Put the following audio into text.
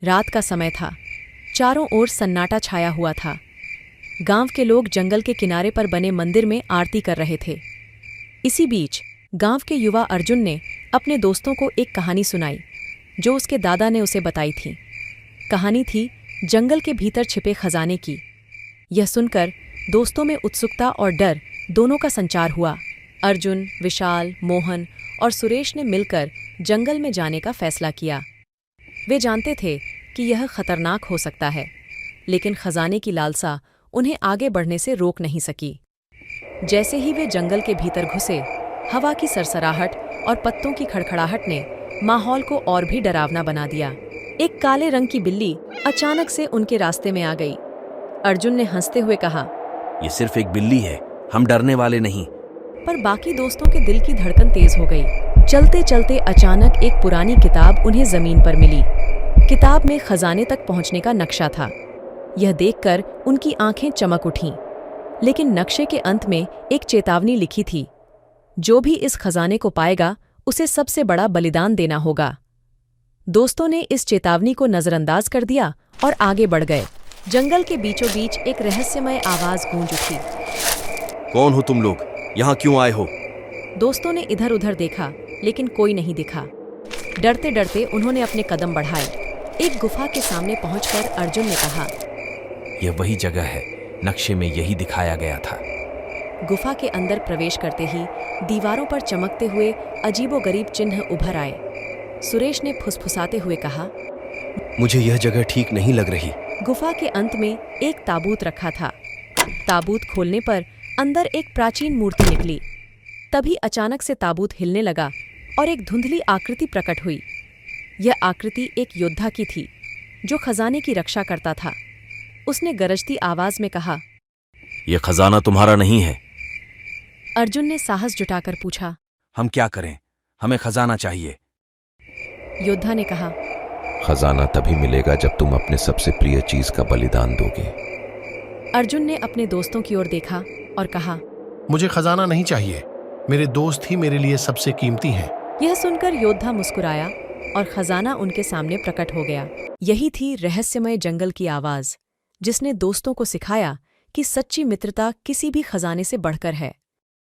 रात का समय था। चारों ओर सन्नाटा छाया हुआ था। गांव के लोग जंगल के किनारे पर बने मंदिर में आरती कर रहे थे। इसी बीच गांव के युवा अर्जुन ने अपने दोस्तों को एक कहानी सुनाई जो उसके दादा ने उसे बताई थी। कहानी थी जंगल के भीतर छिपे खजाने की। यह सुनकर दोस्तों में उत्सुकता और डर दोनों का संचार हुआ। अर्जुन, विशाल, मोहन और सुरेश ने मिलकर जंगल में जाने का फैसला किया। वे जानते थे कि यह खतरनाक हो सकता है, लेकिन खजाने की लालसा उन्हें आगे बढ़ने से रोक नहीं सकी। जैसे ही वे जंगल के भीतर घुसे, हवा की सरसराहट और पत्तों की खड़खड़ाहट ने माहौल को और भी डरावना बना दिया। एक काले रंग की बिल्ली अचानक से उनके रास्ते में आ गई। अर्जुन ने हंसते हुए कहा, ये सिर्फ एक बिल्ली है, हम डरने वाले नहीं। पर बाकी दोस्तों के दिल की धड़कन तेज हो गई। चलते चलते अचानक एक पुरानी किताब उन्हें जमीन पर मिली। किताब में खजाने तक पहुंचने का नक्शा था। यह देखकर उनकी आंखें चमक उठीं। लेकिन नक्शे के अंत में एक चेतावनी लिखी थी, जो भी इस खजाने को पाएगा उसे सबसे बड़ा बलिदान देना होगा। दोस्तों ने इस चेतावनी को नजरअंदाज कर दिया और आगे बढ़ गए। जंगल के बीचों बीच एक रहस्यमय आवाज गूंज उठी। कौन हो तुम लोग? यहाँ क्यों आए हो? दोस्तों ने इधर उधर देखा, लेकिन कोई नहीं दिखा। डरते डरते उन्होंने अपने कदम बढ़ाए। एक गुफा के सामने पहुंचकर अर्जुन ने कहा, यह वही जगह है, नक्शे में यही दिखाया गया था। गुफा के अंदर प्रवेश करते ही दीवारों पर चमकते हुए अजीबोगरीब चिन्ह उभर आए। सुरेश ने फुसफुसाते हुए कहा, मुझे यह जगह ठीक नहीं लग रही। गुफा के अंत में एक ताबूत रखा था। ताबूत खोलने पर अंदर एक प्राचीन मूर्ति निकली। तभी अचानक से ताबूत हिलने लगा और एक धुंधली आकृति प्रकट हुई। यह आकृति एक योद्धा की थी जो खजाने की रक्षा करता था। उसने गरजती आवाज में कहा, यह खजाना तुम्हारा नहीं है। अर्जुन ने साहस जुटाकर पूछा, हम क्या करें? हमें खजाना चाहिए। योद्धा ने कहा, खजाना तभी मिलेगा जब तुम अपने सबसे प्रिय चीज का बलिदान दोगे। अर्जुन ने अपने दोस्तों की ओर देखा और कहा, मुझे खजाना नहीं चाहिए, मेरे दोस्त ही मेरे लिए सबसे कीमती हैं। यह सुनकर योद्धा मुस्कुराया और खजाना उनके सामने प्रकट हो गया। यही थी रहस्यमय जंगल की आवाज, जिसने दोस्तों को सिखाया कि सच्ची मित्रता किसी भी खजाने से बढ़कर है।